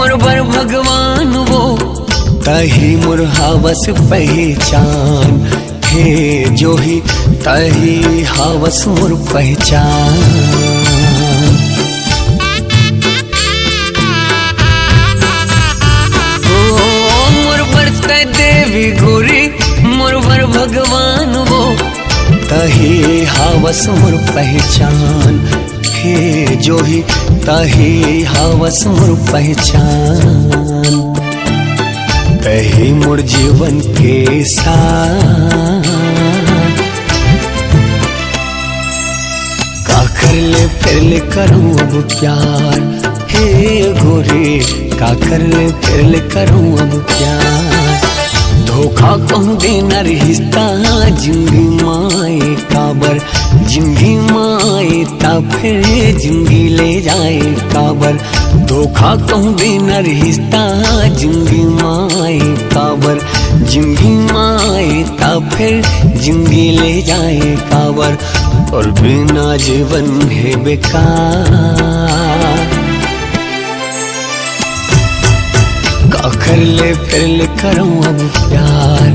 मोरबर भगवान वो तही मोर हावस पहचान। हे जो ही तही हावस मोर पहचान। देवी गोरी मोरबर भगवान वो तही हावस मोर पहचान। हे जो ही तही हावस मोर पहचान। तही मोर जीवन के साथ का कर ले फिर ले करूं अब प्यार। हे गोरी का कर ले फिर ले करूं अब प्यार। धोखा कहूँ देना रिश्ता जिंदगी माए काबर। जिंदगी माए ता फिर जिंदगी ले जाए काबर। धोखा कहूँ देना रिश्ता जिंदगी माए काबर। जिंदगी माए ता फिर जिंदगी ले जाए काबर। और बिना जीवन है बेकार। का कर ले फिर ले करूं अब प्यार।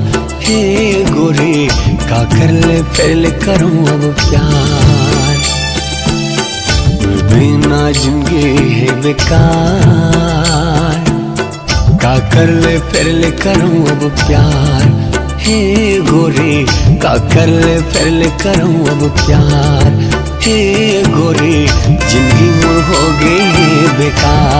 हे गोरी का कर ले फिर ले करूं अब प्यार। बिना जिंदगी है बेकार। का कर ले फिर ले करूं अब प्यार। हे गोरी का कर ले फिर ले करूं अब प्यार। हे गोरी जिंदगी मोर हो गई बेकार।